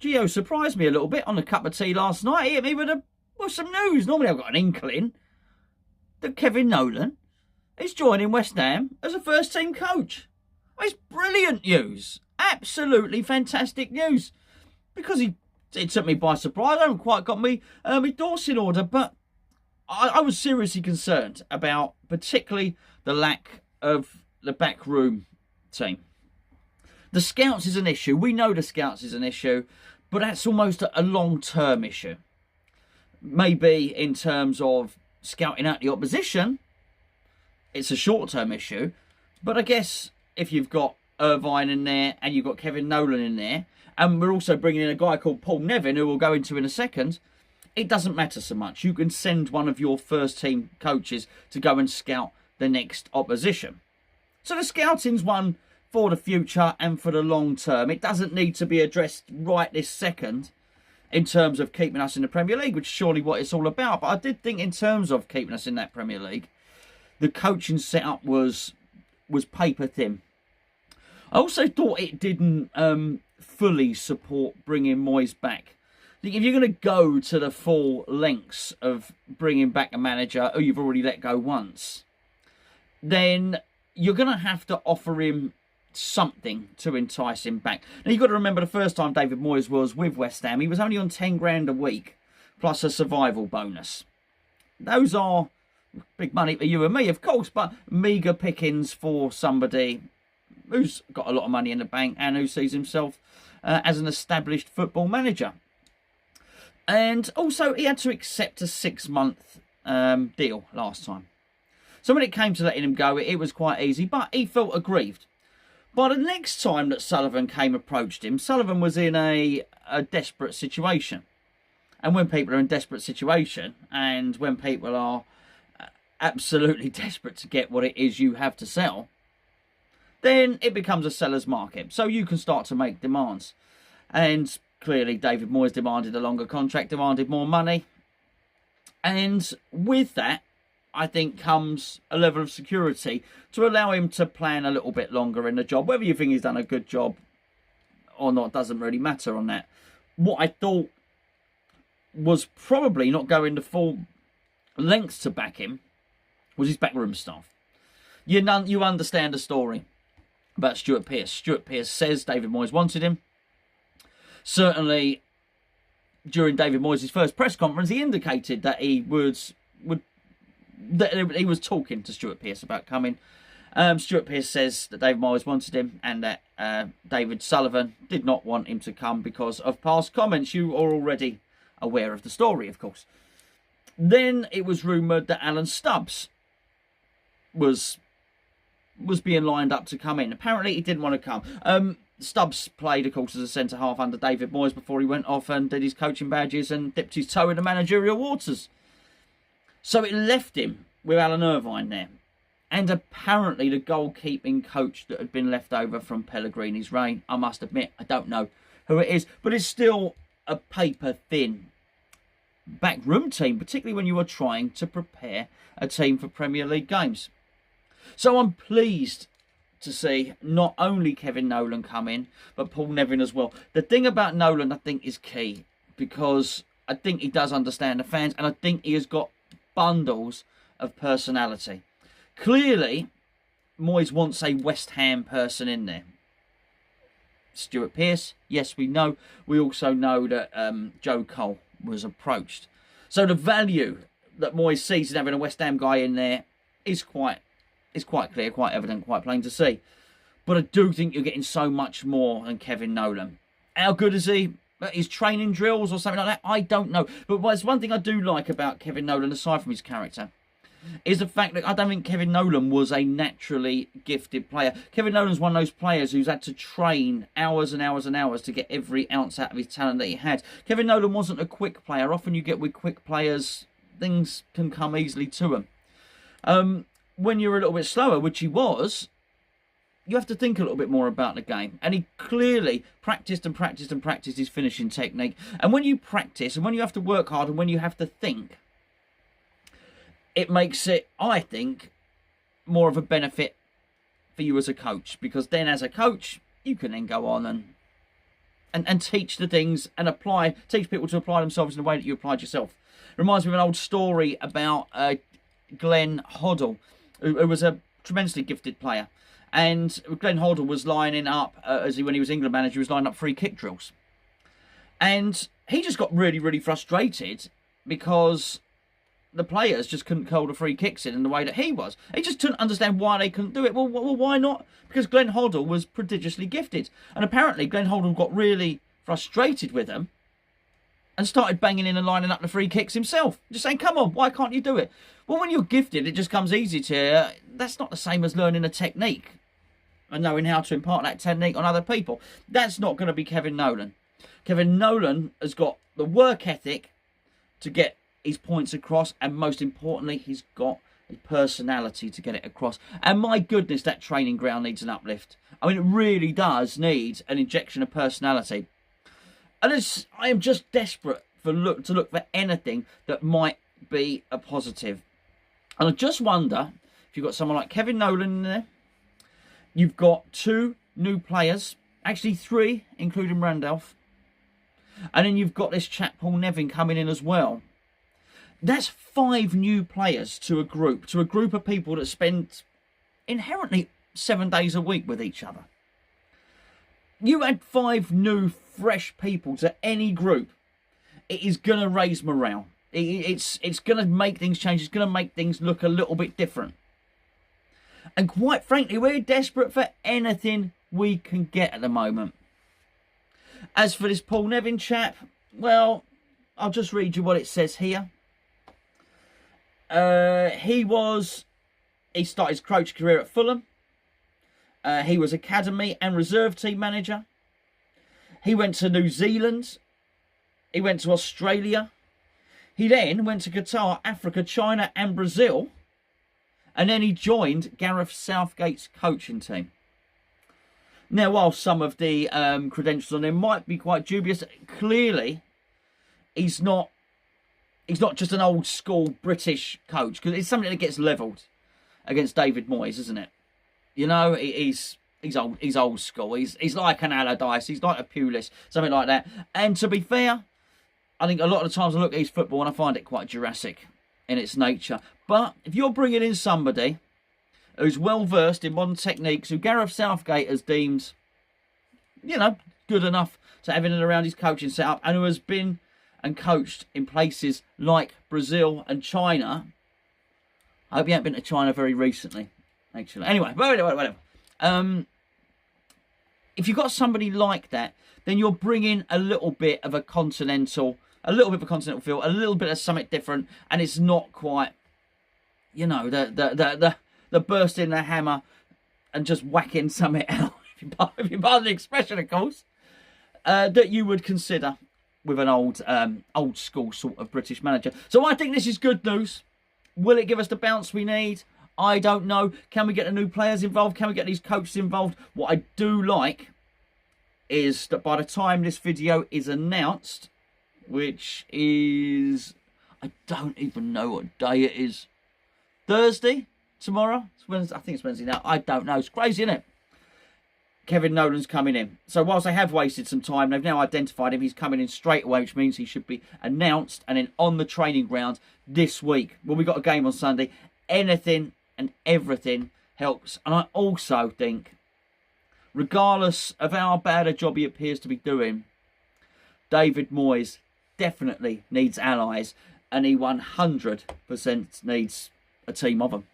Gio surprised me a little bit on a cup of tea last night. He hit me with some news. Normally I've got an inkling that Kevin Nolan is joining West Ham as a first-team coach. Well, it's brilliant news. Absolutely fantastic news. Because it took me by surprise. I haven't quite got my thoughts in order, but I was seriously concerned about particularly the lack of the backroom team. The scouts is an issue. We know the scouts is an issue, but that's almost a long-term issue. Maybe in terms of scouting out the opposition, it's a short-term issue. But I guess if you've got Irvine in there and you've got Kevin Nolan in there, and we're also bringing in a guy called Paul Nevin, who we'll go into in a second, it doesn't matter so much. You can send one of your first-team coaches to go and scout the next opposition. So the scouting's one for the future and for the long term. It doesn't need to be addressed right this second in terms of keeping us in the Premier League, which is surely what it's all about. But I did think in terms of keeping us in that Premier League, the coaching setup was paper thin. I also thought it didn't fully support bringing Moyes back. I think if you're going to go to the full lengths of bringing back a manager who you've already let go once, then you're going to have to offer him something to entice him back. Now, you've got to remember the first time David Moyes was with West Ham, he was only on 10 grand a week, plus a survival bonus. Those are big money for you and me, of course, but meagre pickings for somebody who's got a lot of money in the bank and who sees himself as an established football manager. And also, he had to accept a 6-month deal last time. So when it came to letting him go, it was quite easy, but he felt aggrieved. By the next time that Sullivan approached him, Sullivan was in a desperate situation. And when people are in desperate situation, and when people are absolutely desperate to get what it is you have to sell, then it becomes a seller's market. So you can start to make demands. And clearly David Moyes demanded a longer contract, demanded more money. And with that, I think, comes a level of security to allow him to plan a little bit longer in the job. Whether you think he's done a good job or not doesn't really matter on that. What I thought was probably not going the full lengths to back him was his backroom staff. You understand the story about Stuart Pearce. Stuart Pearce says David Moyes wanted him. Certainly, during David Moyes' first press conference, he indicated that he was talking to Stuart Pearce about coming. Stuart Pearce says that David Moyes wanted him and that David Sullivan did not want him to come because of past comments. You are already aware of the story, of course. Then it was rumoured that Alan Stubbs was being lined up to come in. Apparently he didn't want to come. Stubbs played, of course, as a centre-half under David Moyes before he went off and did his coaching badges and dipped his toe in the managerial waters. So it left him with Alan Irvine there. And apparently the goalkeeping coach that had been left over from Pellegrini's reign, I must admit, I don't know who it is, but it's still a paper-thin backroom team, particularly when you are trying to prepare a team for Premier League games. So I'm pleased to see not only Kevin Nolan come in, but Paul Nevin as well. The thing about Nolan, I think, is key, because I think he does understand the fans, and I think he has got bundles of personality. Clearly, Moyes wants a West Ham person in there. Stuart Pearce, yes, we know. We also know that Joe Cole was approached. So the value that Moyes sees in having a West Ham guy in there is quite clear, quite evident, quite plain to see. But I do think you're getting so much more than Kevin Nolan. How good is he? His training drills or something like that? I don't know. But there's one thing I do like about Kevin Nolan, aside from his character, is the fact that I don't think Kevin Nolan was a naturally gifted player. Kevin Nolan's one of those players who's had to train hours and hours and hours to get every ounce out of his talent that he had. Kevin Nolan wasn't a quick player. Often you get with quick players, things can come easily to them. When you're a little bit slower, which he was, you have to think a little bit more about the game. And he clearly practiced and practiced and practiced his finishing technique. And when you practice, and when you have to work hard, and when you have to think, it makes it, I think, more of a benefit for you as a coach. Because then as a coach, you can then go on and and teach the things and teach people to apply themselves in the way that you applied yourself. Reminds me of an old story about Glenn Hoddle, who was a tremendously gifted player. And Glenn Hoddle was lining up, when he was England manager, he was lining up free kick drills. And he just got really, really frustrated because the players just couldn't curl the free kicks in the way that he was. He just couldn't understand why they couldn't do it. Well, why not? Because Glenn Hoddle was prodigiously gifted. And apparently Glenn Hoddle got really frustrated with them and started banging in and lining up the free kicks himself. Just saying, come on, why can't you do it? Well, when you're gifted, it just comes easy to you. That's not the same as learning a technique and knowing how to impart that technique on other people. That's not going to be Kevin Nolan. Kevin Nolan has got the work ethic to get his points across, and most importantly, he's got a personality to get it across. And my goodness, that training ground needs an uplift. I mean, it really does need an injection of personality. And I am just desperate to look for anything that might be a positive. And I just wonder if you've got someone like Kevin Nolan in there. You've got 2 new players, actually 3, including Randolph. And then you've got this chap Paul Nevin coming in as well. That's 5 new players to a group of people that spend inherently 7 days a week with each other. You add 5 new, fresh people to any group, it is going to raise morale. It's going to make things change. It's going to make things look a little bit different. And quite frankly, we're desperate for anything we can get at the moment. As for this Paul Nevin chap, well, I'll just read you what it says here. He started his coach career at Fulham. He was academy and reserve team manager. He went to New Zealand. He went to Australia. He then went to Qatar, Africa, China and Brazil. And then he joined Gareth Southgate's coaching team. Now, while some of the credentials on him might be quite dubious, clearly he's not just an old school British coach, because it's something that gets levelled against David Moyes, isn't it? You know, he's old school. He's like an Allardyce. He's like a Pulis, something like that. And to be fair, I think a lot of the times I look at his football and I find it quite Jurassic in its nature. But if you're bringing in somebody who's well versed in modern techniques, who Gareth Southgate has deemed, good enough to have in and around his coaching setup, and who has been and coached in places like Brazil and China. I hope you haven't been to China very recently, actually. Anyway, whatever. If you've got somebody like that, then you're bringing a little bit of a continental feel, a little bit of something different, and it's not quite, the bursting the hammer and just whacking something out, if you pardon the expression, of course, that you would consider with an old school sort of British manager. So I think this is good news. Will it give us the bounce we need? I don't know. Can we get the new players involved? Can we get these coaches involved? What I do like is that by the time this video is announced, which is, I don't even know what day it is. Thursday? Tomorrow? It's Wednesday. I think it's Wednesday now. I don't know. It's crazy, isn't it? Kevin Nolan's coming in. So whilst they have wasted some time, they've now identified him. He's coming in straight away, which means he should be announced and then on the training ground this week. Well, we've got a game on Sunday. Anything and everything helps. And I also think, regardless of how bad a job he appears to be doing, David Moyes definitely needs allies, and he 100% needs a team of them.